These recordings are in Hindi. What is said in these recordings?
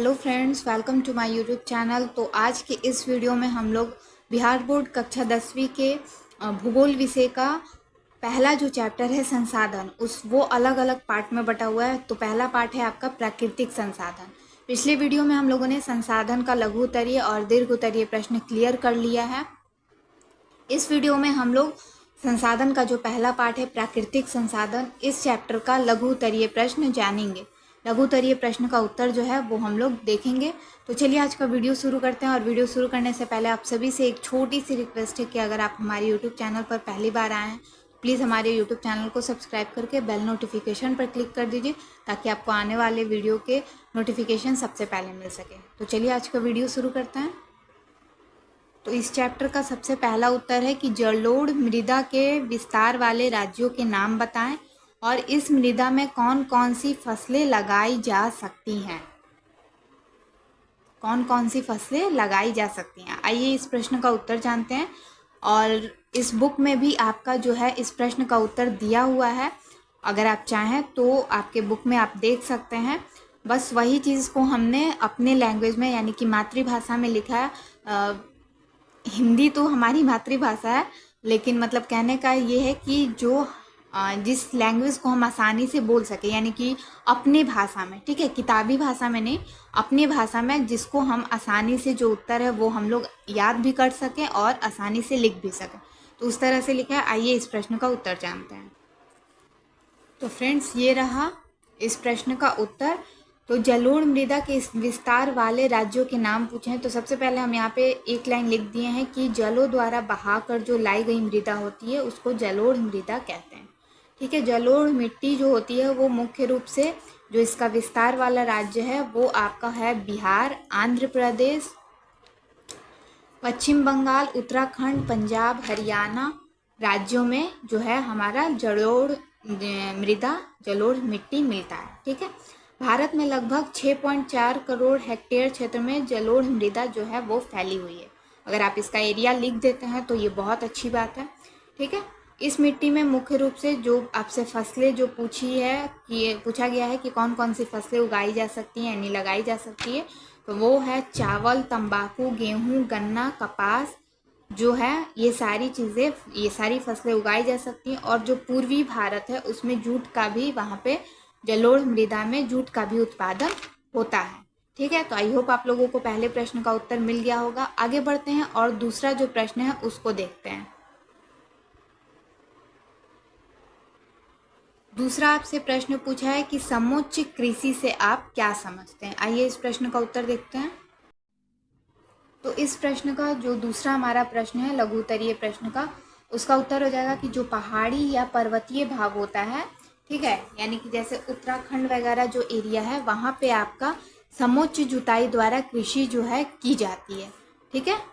Hello friends, welcome to my YouTube channel. तो आज के इस वीडियो में हम लोग बिहार बोर्ड कक्षा 10वीं के भूगोल विषय का पहला जो चैप्टर है संसाधन, वो अलग अलग पार्ट में बटा हुआ है। तो पहला पार्ट है आपका प्राकृतिक संसाधन। पिछले वीडियो में हम लोगों ने संसाधन का लघु उत्तरीय और दीर्घ उत्तरीय प्रश्न क्लियर कर लिया है। इस वीडियो में हम लोग संसाधन का जो पहला पार्ट है प्राकृतिक संसाधन, इस चैप्टर का लघु उत्तरीय प्रश्न जानेंगे। लघु उत्तरीय प्रश्न का उत्तर जो है वो हम लोग देखेंगे। तो चलिए आज का वीडियो शुरू करते हैं। और वीडियो शुरू करने से पहले आप सभी से एक छोटी सी रिक्वेस्ट है कि अगर आप हमारे यूट्यूब चैनल पर पहली बार आए हैं, प्लीज़ हमारे यूट्यूब चैनल को सब्सक्राइब करके बेल नोटिफिकेशन पर क्लिक कर दीजिए, ताकि आपको आने वाले वीडियो के नोटिफिकेशन सबसे पहले मिल सके। तो चलिए आज का वीडियो शुरू करते हैं। तो इस चैप्टर का सबसे पहला उत्तर है कि जलोढ़ मृदा के विस्तार वाले राज्यों के नाम बताएं और इस मृदा में कौन कौन सी फसलें लगाई जा सकती हैं। कौन कौन सी फसलें लगाई जा सकती हैं, आइए इस प्रश्न का उत्तर जानते हैं। और इस बुक में भी आपका जो है इस प्रश्न का उत्तर दिया हुआ है। अगर आप चाहें तो आपके बुक में आप देख सकते हैं। बस वही चीज़ को हमने अपने लैंग्वेज में यानी कि मातृभाषा में लिखा है। हिंदी तो हमारी मातृभाषा है, लेकिन मतलब कहने का ये है कि जो जिस लैंग्वेज को हम आसानी से बोल सके, यानी कि अपनी भाषा में, ठीक है, किताबी भाषा में नहीं, अपनी भाषा में, जिसको हम आसानी से जो उत्तर है वो हम लोग याद भी कर सकें और आसानी से लिख भी सकें, तो उस तरह से लिखा है। आइए इस प्रश्न का उत्तर जानते हैं। तो फ्रेंड्स, ये रहा इस प्रश्न का उत्तर। तो जलोढ़ मृदा के इस विस्तार वाले राज्यों के नाम पूछे हैं। तो सबसे पहले हम यहाँ पे एक लाइन लिख दिए हैं कि जलों द्वारा बहाकर जो लाई गई मृदा होती है उसको जलोढ़ मृदा कहते हैं, ठीक है। जलोढ़ मिट्टी जो होती है वो मुख्य रूप से जो इसका विस्तार वाला राज्य है वो आपका है बिहार, आंध्र प्रदेश, पश्चिम बंगाल, उत्तराखंड, पंजाब, हरियाणा राज्यों में जो है हमारा जलोढ़ मृदा, जलोढ़ मिट्टी मिलता है, ठीक है। भारत में लगभग 6.4 करोड़ हेक्टेयर क्षेत्र में जलोढ़ मृदा जो है वो फैली हुई है। अगर आप इसका एरिया लिख देते हैं तो ये बहुत अच्छी बात है, ठीक है। इस मिट्टी में मुख्य रूप से जो आपसे फसलें जो पूछा गया है कि कौन कौन सी फसलें उगाई जा सकती हैं यानी लगाई जा सकती है, तो वो है चावल, तंबाकू, गेहूँ, गन्ना, कपास जो है, ये सारी चीज़ें, ये सारी फसलें उगाई जा सकती हैं। और जो पूर्वी भारत है उसमें जूट का भी, वहाँ पे जलोढ़ मृदा में जूट का भी उत्पादन होता है, ठीक है। तो आई होप आप लोगों को पहले प्रश्न का उत्तर मिल गया होगा। आगे बढ़ते हैं और दूसरा जो प्रश्न है उसको देखते हैं। दूसरा आपसे प्रश्न पूछा है कि समोच्च कृषि से आप क्या समझते हैं। आइए इस प्रश्न का उत्तर देखते हैं। तो इस प्रश्न का जो दूसरा हमारा प्रश्न है लघु उत्तरीय प्रश्न का, उसका उत्तर हो जाएगा कि जो पहाड़ी या पर्वतीय भाग होता है, ठीक है, यानी कि जैसे उत्तराखंड वगैरह जो एरिया है वहाँ पे आपका समोच्च जुताई द्वारा कृषि जो है की जाती है, ठीक है।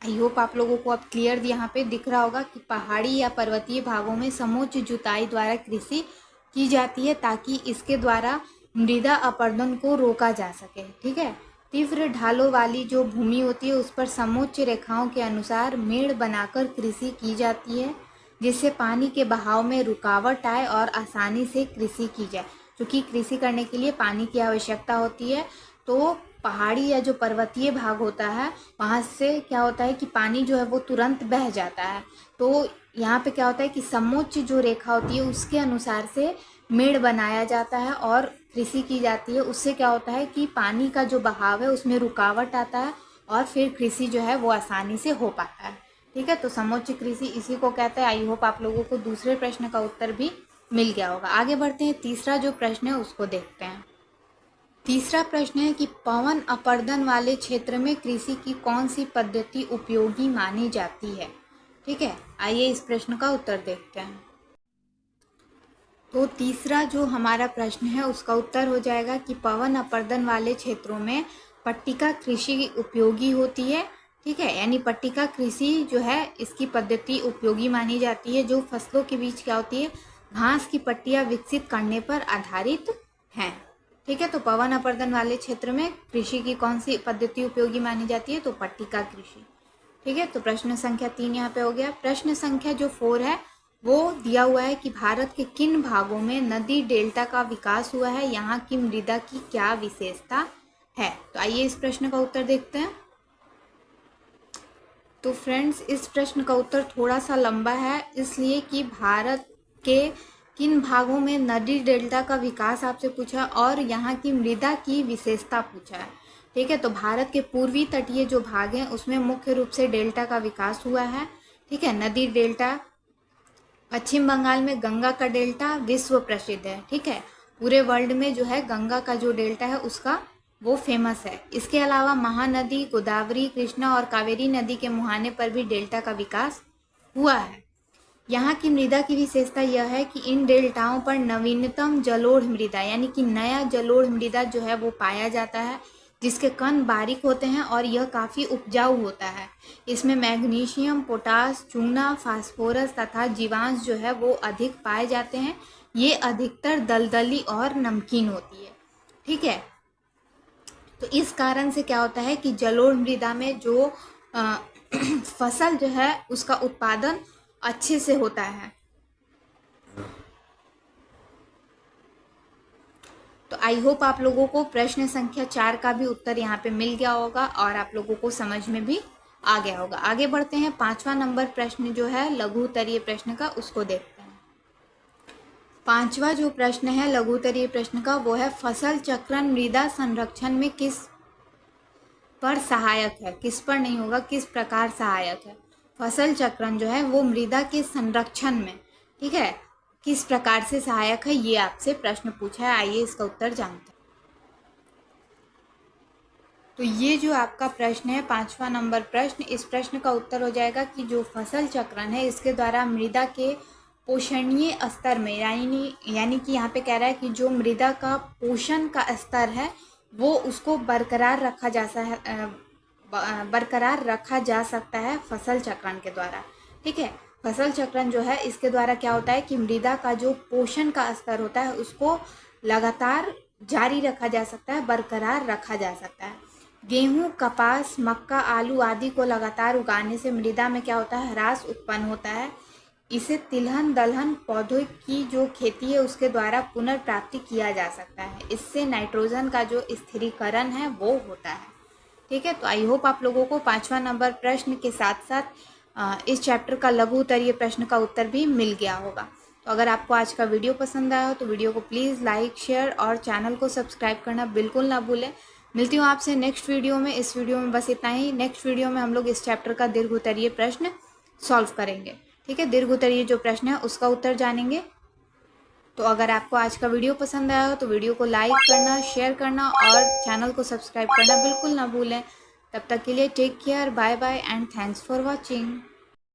आई होप आप लोगों को अब क्लियर यहाँ पे दिख रहा होगा कि पहाड़ी या पर्वतीय भागों में समोच्च जुताई द्वारा कृषि की जाती है, ताकि इसके द्वारा मृदा अपरदन को रोका जा सके, ठीक है। तीव्र ढालों वाली जो भूमि होती है उस पर समोच्च रेखाओं के अनुसार मेड़ बनाकर कृषि की जाती है, जिससे पानी के बहाव में रुकावट आए और आसानी से कृषि की जाए। क्योंकि कृषि करने के लिए पानी की आवश्यकता होती है, तो पहाड़ी या जो पर्वतीय भाग होता है वहाँ से क्या होता है कि पानी जो है वो तुरंत बह जाता है। तो यहाँ पे क्या होता है कि समोच्च जो रेखा होती है उसके अनुसार से मेड़ बनाया जाता है और कृषि की जाती है। उससे क्या होता है कि पानी का जो बहाव है उसमें रुकावट आता है और फिर कृषि जो है वो आसानी से हो पाता है, ठीक है। तो समोच्च कृषि इसी को कहते हैं। आई होप आप लोगों को दूसरे प्रश्न का उत्तर भी मिल गया होगा। आगे बढ़ते हैं, तीसरा जो प्रश्न है उसको देखते हैं। तीसरा प्रश्न है कि पवन अपर्दन वाले क्षेत्र में कृषि की कौन सी पद्धति उपयोगी मानी जाती है, ठीक है। आइए इस प्रश्न का उत्तर देखते हैं। तो तीसरा जो हमारा प्रश्न है उसका उत्तर हो जाएगा कि पवन अपर्दन वाले क्षेत्रों में पट्टिका कृषि उपयोगी होती है, ठीक है। यानी पट्टिका कृषि जो है इसकी पद्धति उपयोगी मानी जाती है, जो फसलों के बीच क्या होती है, घास की पट्टियाँ विकसित करने पर आधारित हैं, ठीक है। तो पवन अपर्दन वाले क्षेत्र में कृषि की कौन सी पद्धति उपयोगी मानी जाती है, तो पट्टिका कृषि, ठीक है। तो प्रश्न संख्या 3 यहाँ पे हो गया। प्रश्न संख्या जो 4 है वो दिया हुआ है कि भारत के किन भागों में नदी डेल्टा का विकास हुआ है, यहाँ की मृदा की क्या विशेषता है। तो आइए इस प्रश्न का उत्तर देखते हैं। तो फ्रेंड्स, इस प्रश्न का उत्तर थोड़ा सा लंबा है, इसलिए कि भारत के किन भागों में नदी डेल्टा का विकास आपसे पूछा और यहाँ की मृदा की विशेषता पूछा है। ठीक है, तो भारत के पूर्वी तटीय जो भाग हैं उसमें मुख्य रूप से डेल्टा का विकास हुआ है। ठीक है, नदी डेल्टा, पश्चिम बंगाल में गंगा का डेल्टा विश्व प्रसिद्ध है। ठीक है, पूरे वर्ल्ड में जो है गंगा का जो डेल्टा है उसका वो फेमस है। इसके अलावा महानदी, गोदावरी, कृष्णा और कावेरी नदी के मुहाने पर भी डेल्टा का विकास हुआ है। यहाँ की मृदा की विशेषता यह है कि इन डेल्टाओं पर नवीनतम जलोढ़ मृदा यानी कि नया जलोढ़ मृदा जो है वो पाया जाता है, जिसके कण बारीक होते हैं और यह काफ़ी उपजाऊ होता है। इसमें मैग्नीशियम, पोटास, चूना, फास्फोरस तथा जीवांश जो है वो अधिक पाए जाते हैं। ये अधिकतर दलदली और नमकीन होती है। ठीक है, तो इस कारण से क्या होता है कि जलोढ़ मृदा में जो फसल जो है उसका उत्पादन अच्छे से होता है। तो आई होप आप लोगों को प्रश्न संख्या 4 का भी उत्तर यहाँ पे मिल गया होगा और आप लोगों को समझ में भी आ गया होगा। आगे बढ़ते हैं, 5वां नंबर प्रश्न जो है लघु उत्तरीय प्रश्न का, उसको देखते हैं। 5वां जो प्रश्न है लघु उत्तरीय प्रश्न का वो है फसल चक्रण मृदा संरक्षण में किस पर सहायक है। किस पर नहीं होगा, किस प्रकार सहायक है। फसल चक्रण जो है वो मृदा के संरक्षण में, ठीक है, किस प्रकार से सहायक है, ये आपसे प्रश्न पूछा है। आइए इसका उत्तर जानते हैं। तो ये जो आपका प्रश्न है 5वां नंबर प्रश्न, इस प्रश्न का उत्तर हो जाएगा कि जो फसल चक्रण है इसके द्वारा मृदा के पोषणीय स्तर में, यानी कि यहाँ पे कह रहा है कि जो मृदा का पोषण का स्तर है वो उसको बरकरार रखा जा सकता है फसल चक्रण के द्वारा। ठीक है, फसल चक्रण जो है इसके द्वारा क्या होता है कि मृदा का जो पोषण का स्तर होता है उसको लगातार जारी रखा जा सकता है, बरकरार रखा जा सकता है। गेहूं, कपास, मक्का, आलू आदि को लगातार उगाने से मृदा में क्या होता है, ह्रास उत्पन्न होता है। इसे तिलहन दलहन पौधों की जो खेती है उसके द्वारा पुनर्प्राप्ति किया जा सकता है। इससे नाइट्रोजन का जो स्थिरीकरण है वो होता है। ठीक है, तो आई होप आप लोगों को 5वां नंबर प्रश्न के साथ साथ इस चैप्टर का लघु उत्तरीय प्रश्न का उत्तर भी मिल गया होगा। तो अगर आपको आज का वीडियो पसंद आया हो तो वीडियो को प्लीज़ लाइक, शेयर और चैनल को सब्सक्राइब करना बिल्कुल ना भूलें। मिलती हूँ आपसे नेक्स्ट वीडियो में। इस वीडियो में बस इतना ही। नेक्स्ट वीडियो में हम लोग इस चैप्टर का दीर्घ उत्तरीय प्रश्न सॉल्व करेंगे। ठीक है, दीर्घ उत्तरीय जो प्रश्न है उसका उत्तर जानेंगे। तो अगर आपको आज का वीडियो पसंद आया हो तो वीडियो को लाइक करना, शेयर करना और चैनल को सब्सक्राइब करना बिल्कुल ना भूलें। तब तक के लिए take care, bye bye and thanks for watching.